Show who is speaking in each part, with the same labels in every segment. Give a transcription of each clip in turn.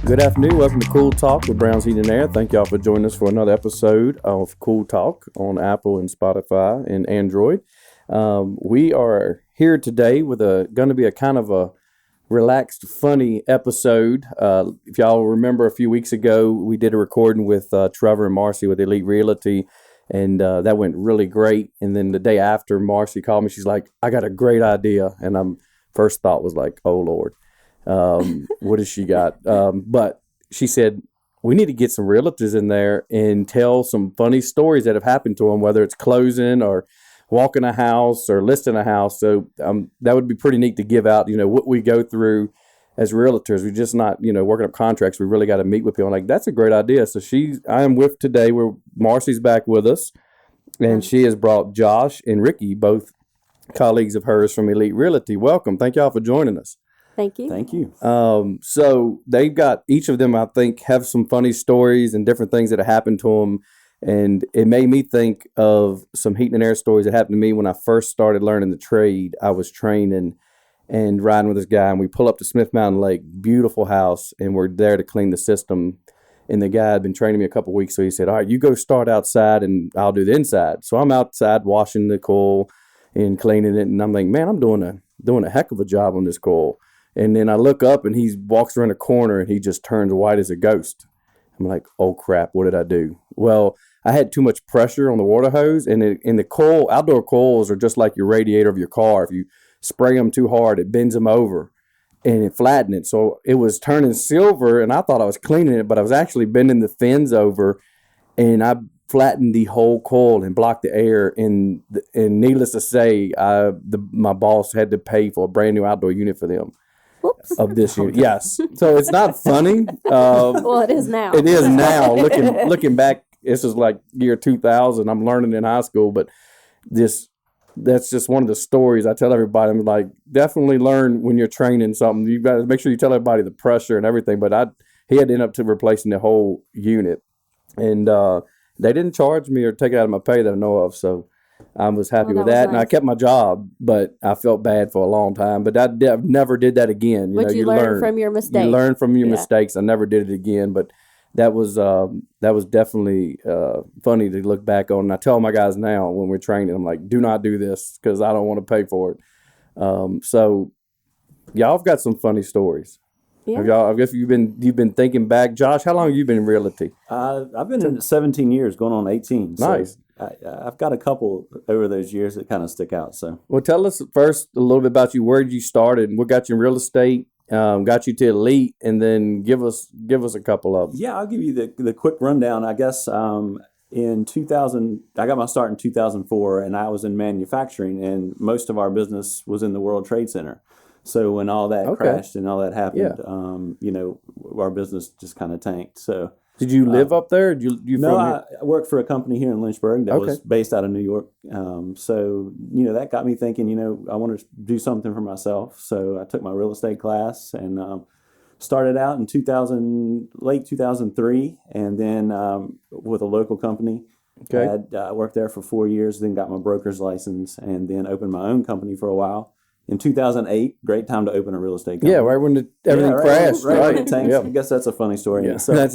Speaker 1: Good afternoon. Welcome to Cool Talk with Browns Heat and Air. Thank y'all for joining us for another episode of Cool Talk on Apple and Spotify and Android. We are here today with going to be a kind of a relaxed, funny episode. If y'all remember a few weeks ago, we did a recording with Trevor and Marcy with Elite Realty, and that went really great. And then the day after, Marcy called me. She's like, I got a great idea. And first thought was like, oh, Lord. What has she got? But she said, we need to get some realtors in there and tell some funny stories that have happened to them, whether it's closing or walking a house or listing a house. So that would be pretty neat to give out, what we go through as realtors. We're just not, working up contracts. We really got to meet with people. I'm like, that's a great idea. So I am with today where Marcy's back with us, and she has brought Josh and Ricky, both colleagues of hers from Elite Realty. Welcome. Thank y'all for joining us.
Speaker 2: Thank you.
Speaker 3: Thank you.
Speaker 1: So they've got, each of them, I think, have some funny stories and different things that have happened to them. And it made me think of some heat and air stories that happened to me when I first started learning the trade. I was training and riding with this guy, and we pull up to Smith Mountain Lake, beautiful house, and we're there to clean the system. And the guy had been training me a couple of weeks, so he said, all right, you go start outside and I'll do the inside. So I'm outside washing the coil and cleaning it, and I'm like, man, I'm doing a heck of a job on this coil. And then I look up, and he walks around a corner, and he just turns white as a ghost. I'm like, oh, crap, what did I do? Well, I had too much pressure on the water hose, and in the coil, outdoor coils are just like your radiator of your car. If you spray them too hard, it bends them over, and it flattens it. So it was turning silver, and I thought I was cleaning it, but I was actually bending the fins over, and I flattened the whole coil and blocked the air. And needless to say, my boss had to pay for a brand new outdoor unit for them.
Speaker 2: Whoops.
Speaker 1: Of this unit. Yes. So it's not funny.
Speaker 2: Well, it is now.
Speaker 1: It is now. Looking back, this is like year 2000. I'm learning in high school, but that's just one of the stories I tell everybody. I'm like, definitely learn when you're training something. You got to make sure you tell everybody the pressure and everything. But he had to end up to replacing the whole unit, and they didn't charge me or take it out of my pay that I know of. So I was happy with that, and I kept my job, but I felt bad for a long time. But I never did that again.
Speaker 2: But you learn from your mistakes.
Speaker 1: You learn from your mistakes. I never did it again, but that was definitely funny to look back on. And I tell my guys now when we're training, I'm like, do not do this because I don't want to pay for it. So y'all have got some funny stories. Yeah. I guess you've been thinking back. Josh, how long have you been in realty?
Speaker 3: I've been in 17 years, going on 18.
Speaker 1: Nice.
Speaker 3: So I've got a couple over those years that kind of stick out. So,
Speaker 1: well, tell us first a little bit about you. Where did you start, and what got you in real estate? Got you to Elite, and then give us a couple of them.
Speaker 3: Yeah, I'll give you the quick rundown. I guess in 2000, I got my start in 2004, and I was in manufacturing, and most of our business was in the World Trade Center. So when all that crashed and all that happened, our business just kind of tanked. So.
Speaker 1: Did you live up there?
Speaker 3: No, I worked for a company here in Lynchburg that was based out of New York. So, that got me thinking, I want to do something for myself. So I took my real estate class and started out in late 2003, and then with a local company. Okay. I worked there for 4 years, then got my broker's license, and then opened my own company for a while. In 2008, great time to open a real estate company.
Speaker 1: Yeah, right when everything crashed.
Speaker 3: Right when it tanked. Yeah. I guess that's a funny story.
Speaker 1: Yeah.
Speaker 3: So,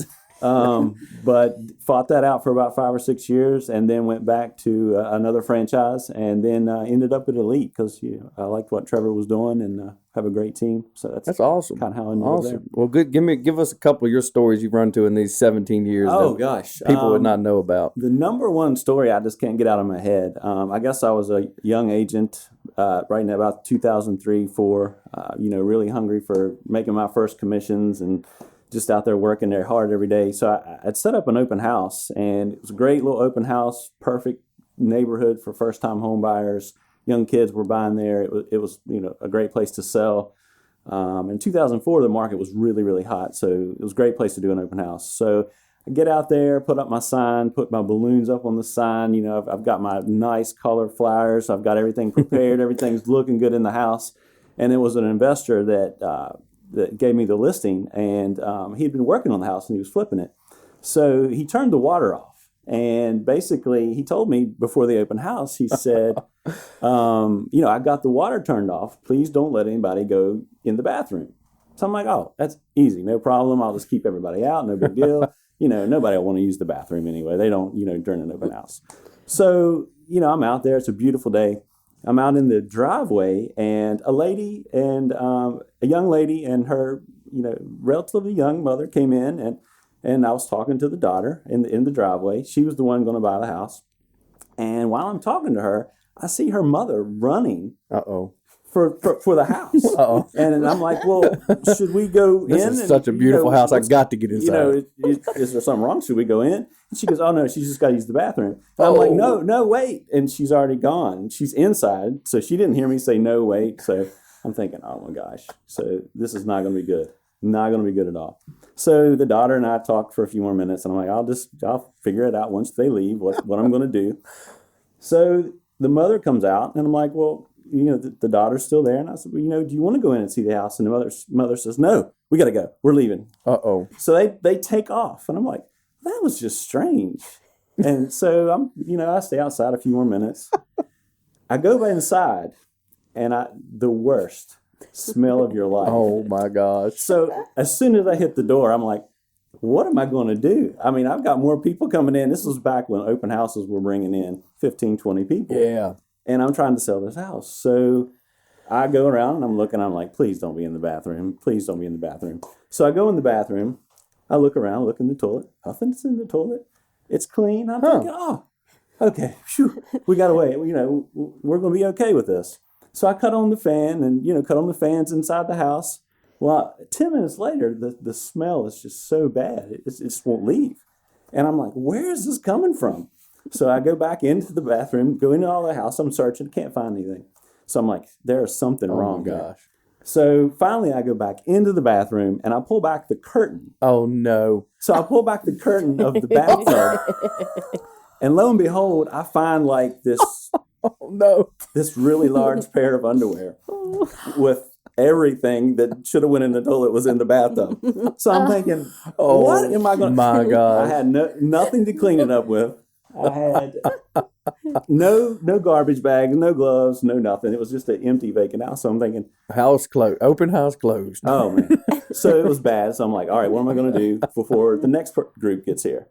Speaker 3: but fought that out for about 5 or 6 years, and then went back to another franchise, and then ended up at Elite because I liked what Trevor was doing and have a great team. So that's
Speaker 1: awesome.
Speaker 3: Kind of how I ended up there.
Speaker 1: Well, good. Give us a couple of your stories you've run to in these 17 years.
Speaker 3: Oh gosh,
Speaker 1: people would not know about.
Speaker 3: The number one story I just can't get out of my head. I guess I was a young agent right now, about 2003, 4. Really hungry for making my first commissions and just out there working there hard every day. So I'd set up an open house, and it was a great little open house, perfect neighborhood for first-time home buyers. Young kids were buying there. It was a great place to sell. In 2004, the market was really, really hot, so it was a great place to do an open house. So I get out there, put up my sign, put my balloons up on the sign. I've got my nice color flyers. I've got everything prepared. Everything's looking good in the house. And it was an investor that gave me the listing, and he had been working on the house and he was flipping it. So he turned the water off, and basically he told me before the open house, he said, I got the water turned off. Please don't let anybody go in the bathroom. So I'm like, oh, that's easy. No problem. I'll just keep everybody out. No big deal. Nobody will want to use the bathroom anyway. They don't, during an open house. So, I'm out there. It's a beautiful day. I'm out in the driveway, and a lady and a young lady and her, relatively young mother came in, and I was talking to the daughter in the driveway. She was the one going to buy the house. And while I'm talking to her, I see her mother running. For the house. And I'm like, well, should we go in?
Speaker 1: This is such a beautiful house. I got to get inside.
Speaker 3: Is there something wrong? Should we go in? And she goes, oh, no, she's just got to use the bathroom. And I'm like, no, wait. And she's already gone. She's inside. So she didn't hear me say, no, wait. So I'm thinking, oh, my gosh. So this is not going to be good. Not going to be good at all. So the daughter and I talked for a few more minutes. And I'm like, I'll figure it out once they leave, what I'm going to do. So the mother comes out, and I'm like, well, the daughter's still there. And I said, well, do you want to go in and see the house? And the mother says, no, we got to go. We're leaving. So they take off. And I'm like, that was just strange. And so I stay outside a few more minutes. I go inside, and the worst smell of your life.
Speaker 1: Oh my gosh.
Speaker 3: So as soon as I hit the door, I'm like, what am I going to do? I mean, I've got more people coming in. This was back when open houses were bringing in 15, 20 people.
Speaker 1: Yeah.
Speaker 3: And I'm trying to sell this house. So I go around and I'm looking. I'm like, please don't be in the bathroom. Please don't be in the bathroom. So I go in the bathroom. I look around, look in the toilet. Nothing's in the toilet. It's clean. I'm thinking, oh, okay. Phew, we got away. We're going to be okay with this. So I cut on the fan and, cut on the fans inside the house. Well, 10 minutes later, the smell is just so bad. It just won't leave. And I'm like, where is this coming from? So I go back into the bathroom, go into all the house. I'm searching, can't find anything. So I'm like, there's something wrong.
Speaker 1: Oh, my gosh.
Speaker 3: So finally I go back into the bathroom, and I pull back the curtain.
Speaker 1: Oh, no.
Speaker 3: So I pull back the curtain of the bathtub. And lo and behold, I find like this, this really large pair of underwear with everything that should have went in the toilet was in the bathtub. So I'm thinking, what am I going to do?
Speaker 1: My God.
Speaker 3: I had nothing to clean it up with. I had no garbage bags, no gloves, no nothing. It was just an empty, vacant house. So I'm thinking,
Speaker 1: house closed, open house closed.
Speaker 3: Oh man! So it was bad. So I'm like, all right, what am I going to do before the next group gets here?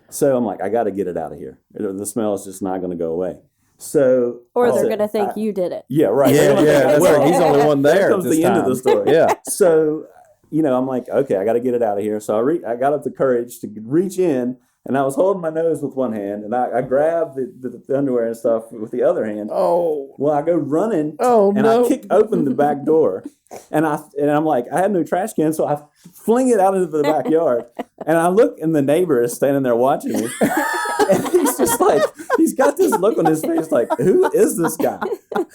Speaker 3: So I'm like, I got to get it out of here. The smell is just not going to go away. So
Speaker 2: they're going to think you did it.
Speaker 3: Yeah, right.
Speaker 1: Yeah. That's like he's the only one there.
Speaker 3: Here comes the end of the story.
Speaker 1: Yeah.
Speaker 3: So I'm like, okay, I got to get it out of here. So I got up the courage to reach in. And I was holding my nose with one hand, and I grabbed the underwear and stuff with the other hand.
Speaker 1: Oh.
Speaker 3: Well, I go running,
Speaker 1: I
Speaker 3: kick open the back door. And I'm like, I had no trash can, so I fling it out into the backyard. And I look, and the neighbor is standing there watching me. And he's just like, he's got this look on his face like, who is this guy?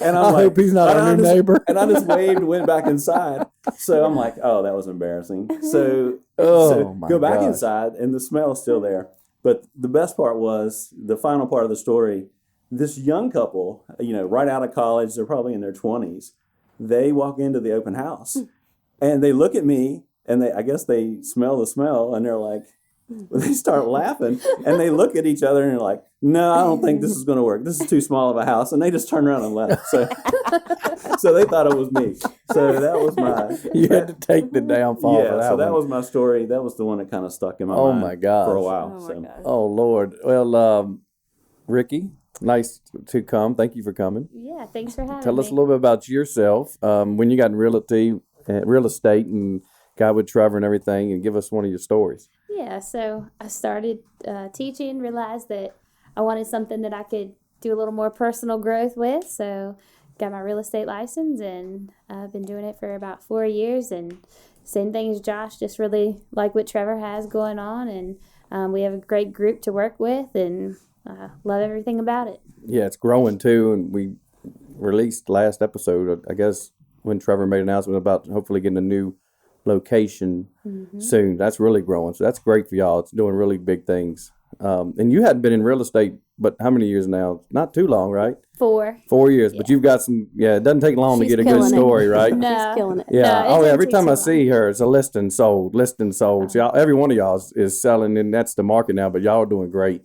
Speaker 3: And I'm
Speaker 1: I hope he's not our new neighbor.
Speaker 3: And I just waved and went back inside. So I'm like, oh, that was embarrassing. So go back inside, and the smell is still there. But the best part was the final part of the story. This young couple, right out of college, they're probably in their 20s. They walk into the open house, and they look at me, and I guess they smell the smell, and they're like, they start laughing, and they look at each other, and they're like, no, I don't think this is going to work. This is too small of a house. And they just turned around and left. So they thought it was me. So that was
Speaker 1: You had to take the downfall for that
Speaker 3: so that
Speaker 1: one.
Speaker 3: was my story. That was the one that kind of stuck in my
Speaker 1: Oh
Speaker 3: mind
Speaker 1: my gosh.
Speaker 3: for a while.
Speaker 1: Oh, Lord. Well, Ricky, nice to come. Thank you for coming.
Speaker 2: Yeah, thanks for having me.
Speaker 1: Tell us a little bit about yourself, when you got in real estate and got with Trevor and everything, and give us one of your stories.
Speaker 2: Yeah, so I started teaching, realized that I wanted something that I could do a little more personal growth with, so got my real estate license, and I've been doing it for about 4 years, and same thing as Josh, just really like what Trevor has going on, and we have a great group to work with, and love everything about it.
Speaker 1: Yeah, it's growing too, and we released last episode, I guess, when Trevor made an announcement about hopefully getting a new location soon. That's really growing, so that's great for y'all. It's doing really big things. And you hadn't been in real estate, but how many years now? Not too long, right?
Speaker 2: 4.
Speaker 1: 4 years, but you've got some. Yeah, it doesn't take long to get a good story, right?
Speaker 2: No,
Speaker 4: She's killing it.
Speaker 1: Yeah.
Speaker 2: No,
Speaker 1: Every time I see her, it's a listing sold. So y'all, every one of y'all is selling, and that's the market now. But y'all are doing great.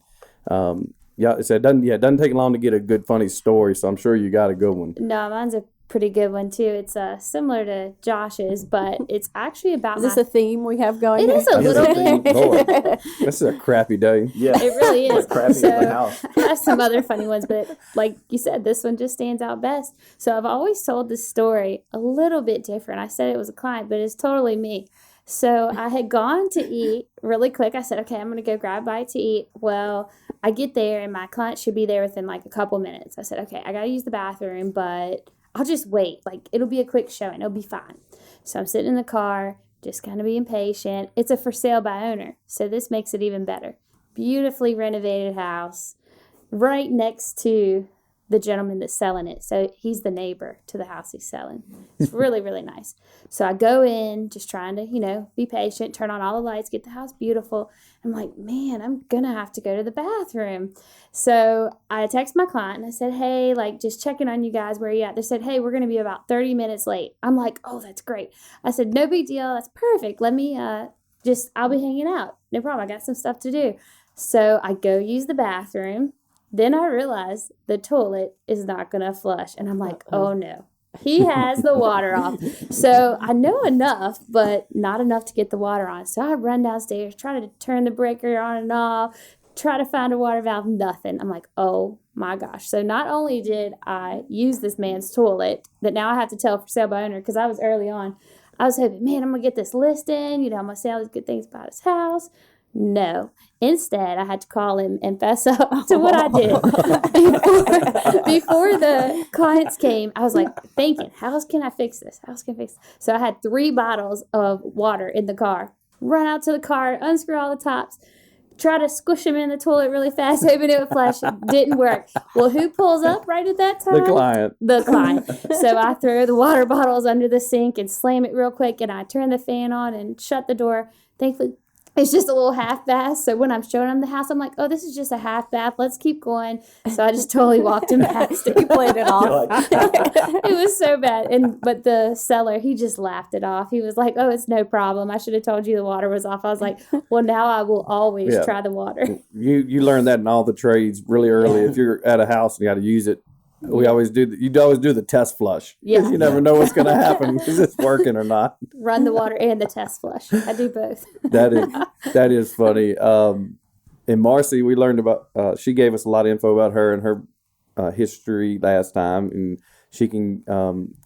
Speaker 1: Yeah, it doesn't take long to get a good, funny story. So I'm sure you got a good one.
Speaker 2: No, mine's a pretty good one too. It's similar to Josh's, but it's actually about
Speaker 4: Is this a theme we have going?
Speaker 2: It
Speaker 4: here?
Speaker 2: is a little bit.
Speaker 1: Lord, this is a crappy day.
Speaker 3: Yeah.
Speaker 2: It really is.
Speaker 3: Crappy in the house.
Speaker 2: I have some other funny ones, but like you said, this one just stands out best. So I've always told this story a little bit different. I said it was a client, but it's totally me. So I had gone to eat really quick. I said, okay, I'm going to go grab a bite to eat. Well, I get there and my client should be there within like a couple minutes. I said, okay, I got to use the bathroom, but I'll just wait. Like, it'll be a quick showing. It'll be fine. So I'm sitting in the car, just kind of being patient. It's a for sale by owner, so this makes it even better. Beautifully renovated house right next to the gentleman that's selling it. So he's the neighbor to the house he's selling. It's really, really nice. So I go in just trying to, be patient, turn on all the lights, get the house beautiful. I'm like, man, I'm going to have to go to the bathroom. So I text my client and I said, hey, like just checking on you guys, where are you at? They said, hey, we're going to be about 30 minutes late. I'm like, oh, that's great. I said, no big deal. That's perfect. Let me I'll be hanging out. No problem. I got some stuff to do. So I go use the bathroom. Then I realized the toilet is not going to flush. And I'm like, oh no, he has the water off. So I know enough, but not enough to get the water on. So I run downstairs, try to turn the breaker on and off, try to find a water valve, nothing. I'm like, oh my gosh. So not only did I use this man's toilet, but now I have to tell for sale by owner, because I was early on. I was hoping, man, I'm going to get this listing. I'm going to say all these good things about his house. No. Instead, I had to call him and fess up to what I did. Before the clients came, I was like thinking, how else can I fix this? So I had 3 bottles of water in the car. Run out to the car, unscrew all the tops, try to squish them in the toilet really fast, hoping it would flush. Didn't work. Well, who pulls up right at that time? The client. So I throw the water bottles under the sink and slam it real quick, and I turn the fan on and shut the door. Thankfully, it's just a little half bath. So when I'm showing him the house, I'm like, oh, this is just a half bath. Let's keep going. So I just totally walked him past it.
Speaker 4: You played it off.
Speaker 2: It was so bad. But the seller, he just laughed it off. He was like, oh, it's no problem. I should have told you the water was off. I was like, well, now I will always try the water.
Speaker 1: You learn that in all the trades really early. If you're at a house and you got to use it, we always do. You always do the test flush.
Speaker 2: Yeah.
Speaker 1: You never know what's going to happen. Is this working or not?
Speaker 2: Run the water and the test flush. I do both.
Speaker 1: That is funny. And Marcy, we learned about. She gave us a lot of info about her and her history last time, and she can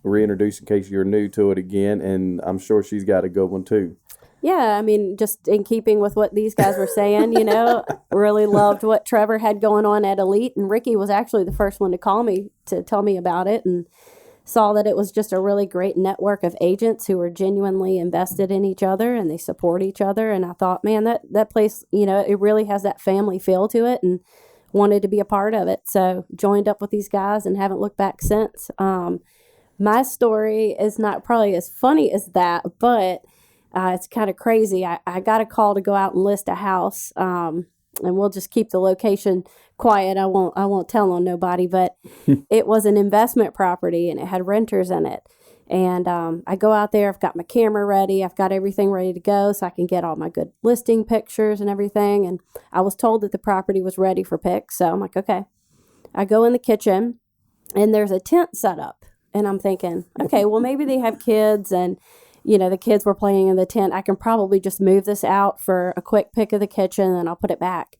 Speaker 1: reintroduce in case you're new to it again. And I'm sure she's got a good one too.
Speaker 4: Yeah, I mean, just in keeping with what these guys were saying, really loved what Trevor had going on at Elite. And Ricky was actually the first one to call me to tell me about it, and saw that it was just a really great network of agents who are genuinely invested in each other and they support each other. And I thought, man, that place, it really has that family feel to it, and wanted to be a part of it. So joined up with these guys and haven't looked back since. My story is not probably as funny as that, but it's kind of crazy. I got a call to go out and list a house, and we'll just keep the location quiet. I won't tell on nobody, but it was an investment property and it had renters in it. And I go out there, I've got my camera ready, I've got everything ready to go so I can get all my good listing pictures and everything. And I was told that the property was ready for pick. So I'm like, okay. I go in the kitchen and there's a tent set up. And I'm thinking, okay, well, maybe they have kids and the kids were playing in the tent. I can probably just move this out for a quick pick of the kitchen and I'll put it back.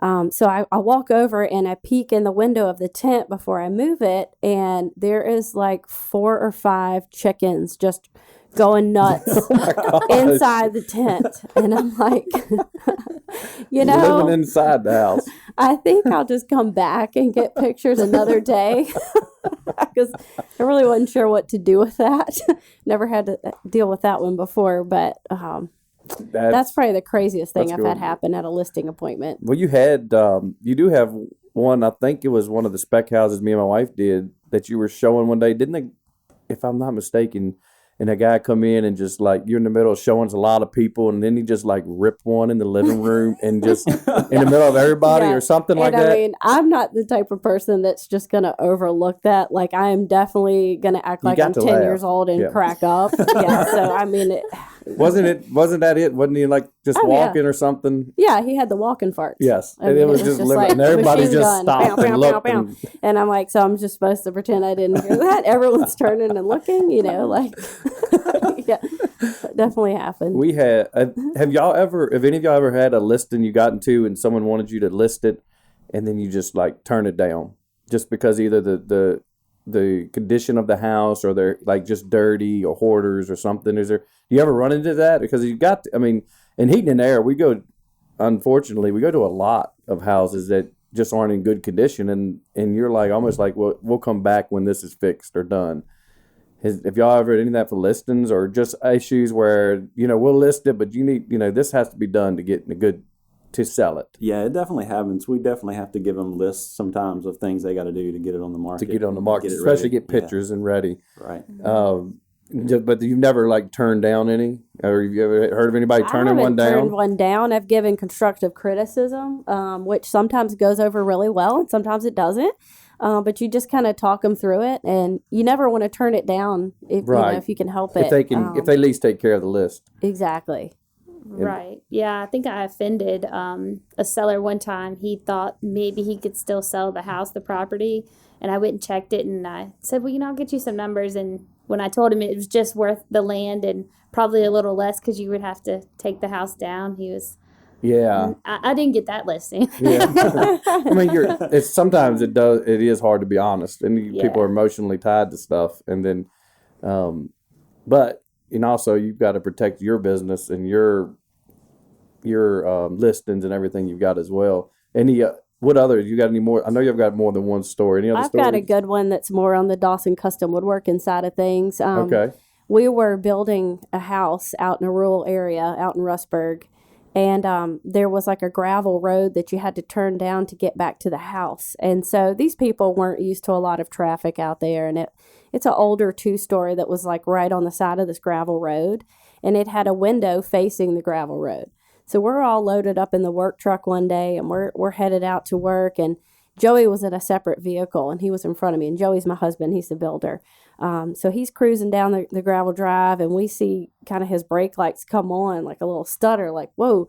Speaker 4: So I walk over and I peek in the window of the tent before I move it. And there is like 4 or 5 chickens just going nuts inside the tent. And I'm like,
Speaker 1: living inside the house.
Speaker 4: I think I'll just come back and get pictures another day. Because I really wasn't sure what to do with that. Never had to deal with that one before, but that's probably the craziest thing I've had happen at a listing appointment.
Speaker 1: Well, you do have one, I think it was one of the spec houses me and my wife did that you were showing one day, didn't they? If I'm not mistaken, and a guy come in and just like, you're in the middle of showing a lot of people, and then he just like ripped one in the living room and just in the middle of everybody or something like that.
Speaker 4: I mean, I'm not the type of person that's just going to overlook that. Like, I am definitely going to act like I'm 10 years old and crack up. So, I mean,
Speaker 1: Wasn't that it? Wasn't he like just
Speaker 4: Oh, yeah.
Speaker 1: walking or something?
Speaker 4: Yeah, he had the walking farts.
Speaker 1: Yes.
Speaker 4: I
Speaker 1: And
Speaker 4: mean,
Speaker 1: it was just living.
Speaker 4: like
Speaker 1: And everybody
Speaker 4: machine
Speaker 1: just
Speaker 4: gun.
Speaker 1: stopped
Speaker 4: Pow,
Speaker 1: and
Speaker 4: pow,
Speaker 1: looked.
Speaker 4: pow,
Speaker 1: And,
Speaker 4: And I'm like, so I'm just supposed to pretend I didn't hear that? Everyone's turning and looking, like, yeah, definitely happened.
Speaker 1: we had. Have any of y'all ever had a listing you got into and someone wanted you to list it, and then you just like turn it down just because either the condition of the house or they're like just dirty or hoarders or something? Do you ever run into that? Because in heating and air, unfortunately, we go to a lot of houses that just aren't in good condition, and you're like almost like, well, we'll come back when this is fixed or done. Have y'all ever had any of that for listings or just issues where, we'll list it, but you need, this has to be done to get to sell it?
Speaker 3: Yeah, it definitely happens. We definitely have to give them lists sometimes of things they got to do to get it on the market.
Speaker 1: To get on the market,
Speaker 3: get it
Speaker 1: especially
Speaker 3: ready.
Speaker 1: get pictures and ready.
Speaker 3: Right.
Speaker 1: But you've never like turned down any, or have you ever heard of anybody turning one
Speaker 4: I haven't
Speaker 1: down?
Speaker 4: turned one down. I've given constructive criticism, which sometimes goes over really well and sometimes it doesn't. But you just kind of talk them through it, and you never want to turn it down if you can help it.
Speaker 1: If they at least take care of the list.
Speaker 4: Exactly.
Speaker 2: Right. Yeah, I think I offended a seller one time. He thought maybe he could still sell the property, and I went and checked it, and I said, well, I'll get you some numbers. And when I told him it was just worth the land and probably a little less because you would have to take the house down, he was...
Speaker 1: Yeah.
Speaker 2: I didn't get that listing.
Speaker 1: Yeah. Sometimes it is hard to be honest, and people are emotionally tied to stuff, and then, but also you've got to protect your business and your listings and everything you've got as well. What others? You got any more? I know you've got more than one story. Any other stories?
Speaker 4: I've got a good one that's more on the Dawson Custom Woodworking side of things.
Speaker 1: Okay.
Speaker 4: We were building a house out in a rural area out in Rustburg. And there was like a gravel road that you had to turn down to get back to the house. And so these people weren't used to a lot of traffic out there. And it's an older 2-story that was like right on the side of this gravel road. And it had a window facing the gravel road. So we're all loaded up in the work truck one day, and we're headed out to work. And Joey was in a separate vehicle, and he was in front of me. And Joey's my husband. He's the builder. So he's cruising down the gravel drive, and we see kind of his brake lights come on, like a little stutter, like, whoa.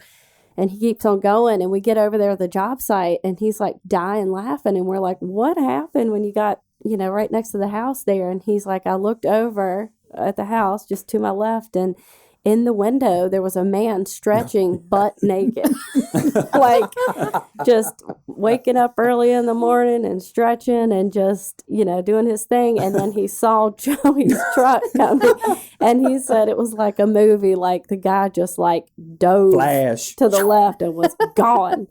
Speaker 4: And he keeps on going, and we get over there at the job site, and he's like dying laughing. And we're like, what happened when you got, right next to the house there? And he's like, I looked over at the house just to my left, and in the window, there was a man stretching butt naked, like just waking up early in the morning and stretching and just, doing his thing. And then he saw Joey's truck coming, and he said it was like a movie, like the guy just like dove
Speaker 1: Flash
Speaker 4: to the left and was gone.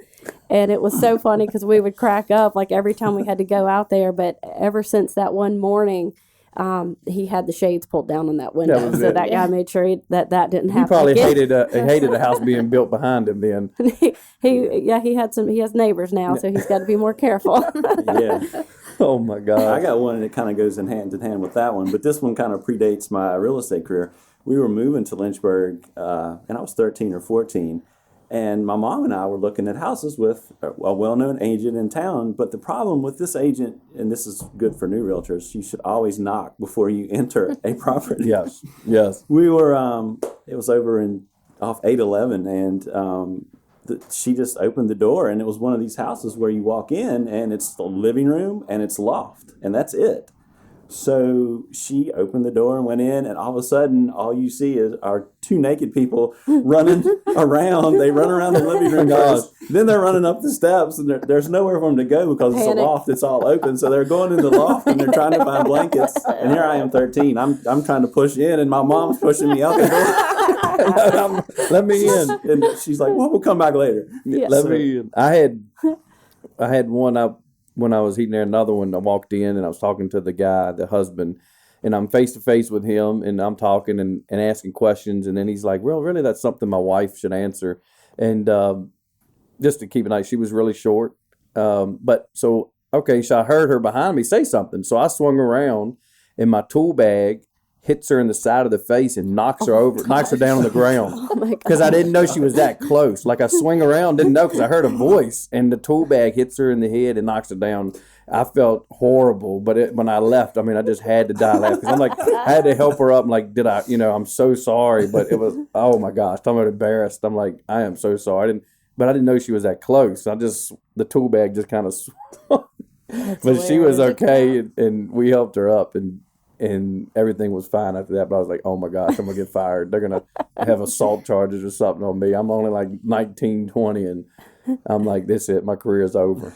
Speaker 4: And it was so funny because we would crack up like every time we had to go out there. But ever since that one morning, he had the shades pulled down on that window, so that guy made sure that didn't happen.
Speaker 1: He probably
Speaker 4: again.
Speaker 1: hated a house being built behind him. Then
Speaker 4: he has neighbors now, so he's got to be more careful.
Speaker 3: Yeah.
Speaker 1: Oh my God!
Speaker 3: I got one that kind of goes in hand with that one, but this one kind of predates my real estate career. We were moving to Lynchburg, and I was 13 or 14. And my mom and I were looking at houses with a well-known agent in town. But the problem with this agent, and this is good for new realtors, you should always knock before you enter a property.
Speaker 1: Yes.
Speaker 3: We were, it was over off 811, and she just opened the door, and it was one of these houses where you walk in, and it's the living room, and it's loft, and that's it. So she opened the door and went in, and all of a sudden, all you see are 2 naked people running around. They run around the living room first. Then they're running up the steps, and there's nowhere for them to go because it's a loft. It's all open. So they're going in the loft, and they're trying to find blankets. And here I am, 13. I'm trying to push in, and my mom's pushing me out the door.
Speaker 1: Let me in.
Speaker 3: And she's like, well, we'll come back later.
Speaker 4: Yeah.
Speaker 1: Let me in. I had one up. When I was eating there, another one, I walked in and I was talking to the guy, the husband, and I'm face to face with him, and I'm talking and asking questions, and then he's like, well, really, that's something my wife should answer. And just to keep it nice, she was really short. So I heard her behind me say something. So I swung around, and my tool bag hits her in the side of the face and knocks her down on the ground.
Speaker 4: Oh my God.
Speaker 1: Because I didn't know she was that close. Like I swing around, didn't know because I heard a voice, and the tool bag hits her in the head and knocks her down. I felt horrible, but when I left, I mean, I just had to die laughing. 'Cause I'm like, I had to help her up. I'm like, did I, I'm so sorry, but it was, oh my gosh, talking about embarrassed. I'm like, I am so sorry. But I didn't know she was that close. The tool bag just kind of, but she was okay, and we helped her up, and everything was fine after that. But I was like, oh my gosh, I'm gonna get fired. They're gonna have assault charges or something on me. I'm only like 19, 20, and I'm like, this is it. My career's over.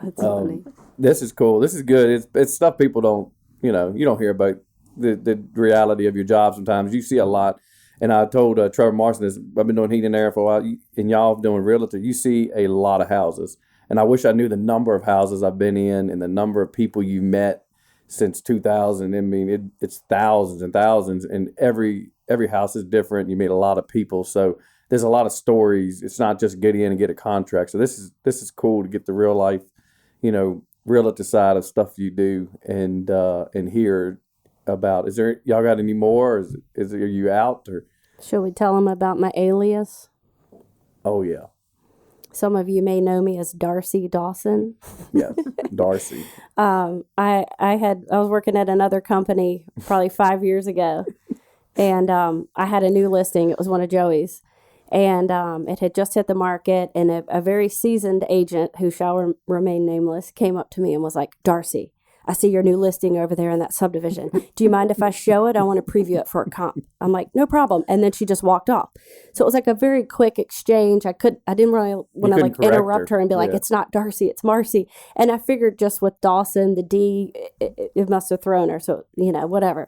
Speaker 4: That's funny.
Speaker 1: This is cool. This is good. It's stuff people don't, you don't hear about the reality of your job sometimes. You see a lot. And I told Trevor Marson this, I've been doing heat and air for a while, and y'all doing realtor. You see a lot of houses. And I wish I knew the number of houses I've been in and the number of people you met since 2000. I mean, it's thousands and thousands, and every house is different. You meet a lot of people. So there's a lot of stories. It's not just get in and get a contract. So this is cool to get the real life, realtor side of stuff you do and hear about. Is there, y'all got any more? Or are you out? Or
Speaker 4: Should we tell them about my alias?
Speaker 1: oh yeah,
Speaker 4: Some of you may know me as Darcy Dawson.
Speaker 1: yes, Darcy.
Speaker 4: I was working at another company probably 5 years ago, and I had a new listing. It was one of Joey's, and it had just hit the market. And a very seasoned agent, who shall remain nameless, came up to me and was like, "Darcy, I see your new listing over there in that subdivision. Do you mind if I show it? I want to preview it for a comp." I'm like, "No problem." And then she just walked off. So it was like a very quick exchange. I didn't really want to like interrupt her and be like, "It's not Darcy, it's Marcy." And I figured just with Dawson, the D, it must have thrown her. So, whatever.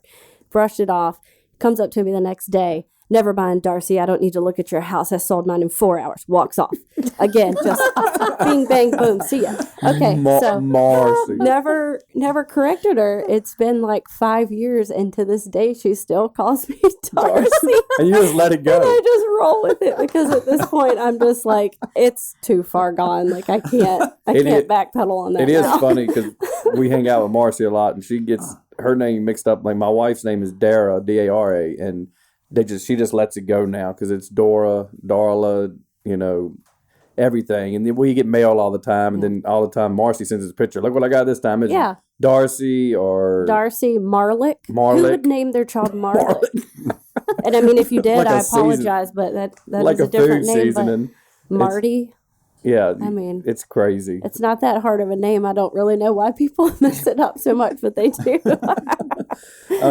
Speaker 4: Brushed it off. Comes up to me the next day. "Never mind, Darcy, I don't need to look at your house. I sold mine in 4 hours." Walks off. Again, just bing, bang, boom, see ya. Okay, so
Speaker 1: Marcy.
Speaker 4: never corrected her. It's been like 5 years, and to this day, she still calls me Darcy.
Speaker 1: And you just let it go.
Speaker 4: And I just roll with it, because at this point, I'm just like, it's too far gone. Like, I can't backpedal on that.
Speaker 1: It is
Speaker 4: now.
Speaker 1: funny because we hang out with Marcy a lot, and she gets her name mixed up. Like my wife's name is Dara, Dara, and she just lets it go now because it's Dora, Darla, everything. And then we get mail all the time, and then all the time Marcy sends us a picture. Look what I got this time. It's Darcy or
Speaker 4: Darcy Marlick.
Speaker 1: Marlick.
Speaker 4: Who would name their child Marlick? And I mean, if you did,
Speaker 1: Like
Speaker 4: I apologize, but that
Speaker 1: like
Speaker 4: is a different
Speaker 1: food
Speaker 4: name.
Speaker 1: seasoning.
Speaker 4: But Marty.
Speaker 1: Yeah,
Speaker 4: I mean,
Speaker 1: it's crazy.
Speaker 4: It's not that hard of a name. I don't really know why people mess it up so much, but they do.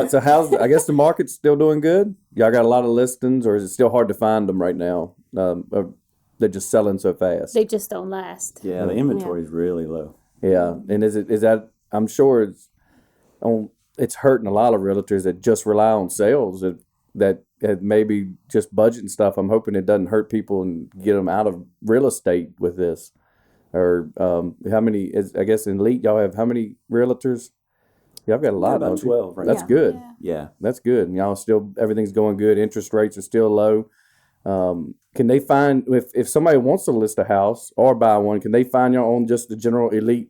Speaker 1: So I guess the market's still doing good? Y'all got a lot of listings, or is it still hard to find them right now? They're just selling so fast.
Speaker 2: They just don't last.
Speaker 3: Yeah, the inventory is really low.
Speaker 1: Yeah, and is that? I'm sure it's hurting a lot of realtors that just rely on sales that maybe just budget and stuff. I'm hoping it doesn't hurt people and get them out of real estate with this. Or how many? I guess in Elite y'all have how many realtors? Yeah, I've got a lot.
Speaker 3: About 12 right
Speaker 1: That's
Speaker 3: now.
Speaker 1: good.
Speaker 3: Yeah.
Speaker 1: That's good. And y'all still, everything's going good. Interest rates are still low. Can they find, if somebody wants to list a house or buy one, can they find y'all on just the general Elite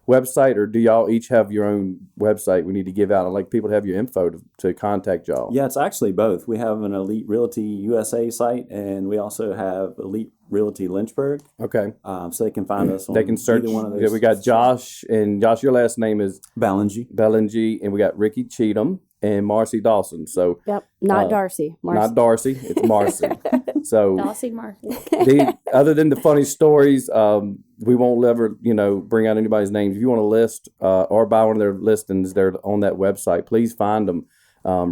Speaker 1: website, or do y'all each have your own website we need to give out? I'd like people to have your info to contact y'all.
Speaker 3: Yeah, it's actually both. We have an Elite Realty USA site, and we also have Elite Realty Lynchburg.
Speaker 1: Okay.
Speaker 3: So they can find us on
Speaker 1: They can search.
Speaker 3: either one of those.
Speaker 1: Yeah, we got Josh, and Josh, your last name is
Speaker 3: Bellinger.
Speaker 1: and we got Ricky Cheatham and Marcy Dawson. So
Speaker 4: Yep, not Darcy. Marcy.
Speaker 1: not Darcy, it's Marcy. So
Speaker 2: Darcy Marcy.
Speaker 1: other than the funny stories, we won't ever, bring out anybody's names. If you want to list or buy one of their listings, they're on that website. Please find them.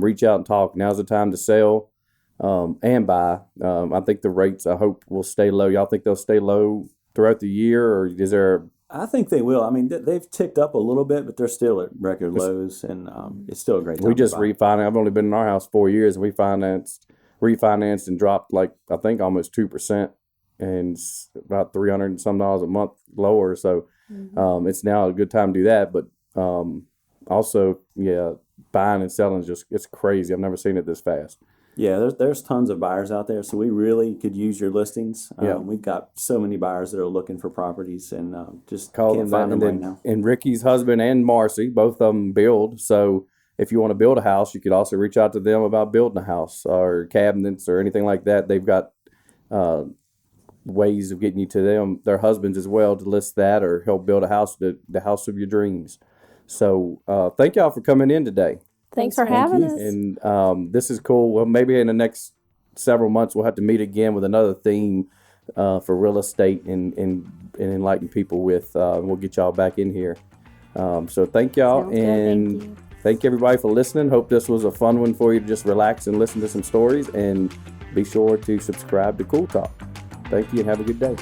Speaker 1: Reach out and talk. Now's the time to sell and buy. I think the rates, I hope, will stay low. Y'all think they'll stay low throughout the year, or is there?
Speaker 3: I think they will. I mean, they've ticked up a little bit, but they're still at record lows, and it's still a great time.
Speaker 1: We just
Speaker 3: to buy.
Speaker 1: refinanced. I've only been in our house 4 years, and we refinanced and dropped I think almost 2%, and it's about $300 and some a month lower. So it's now a good time to do that. But also, buying and selling it's crazy. I've never seen it this fast.
Speaker 3: Yeah, there's tons of buyers out there, so we really could use your listings. We've got so many buyers that are looking for properties, and just
Speaker 1: Call
Speaker 3: can't
Speaker 1: them
Speaker 3: find them
Speaker 1: and
Speaker 3: right
Speaker 1: then,
Speaker 3: now.
Speaker 1: And Ricky's husband and Marcy, both of them build. So if you want to build a house, you could also reach out to them about building a house or cabinets or anything like that. They've got ways of getting you to their husbands as well, to list that or help build a house, the house of your dreams. So thank y'all for coming in today.
Speaker 4: Thanks for having us.
Speaker 1: And this is cool. Well, maybe in the next several months we'll have to meet again with another theme for real estate and enlighten people with. We'll get y'all back in here. So thank y'all.
Speaker 4: Sounds good.
Speaker 1: And thank everybody for listening. Hope this was a fun one for you to just relax and listen to some stories. And be sure to subscribe to Cool Talk. Thank you and have a good day.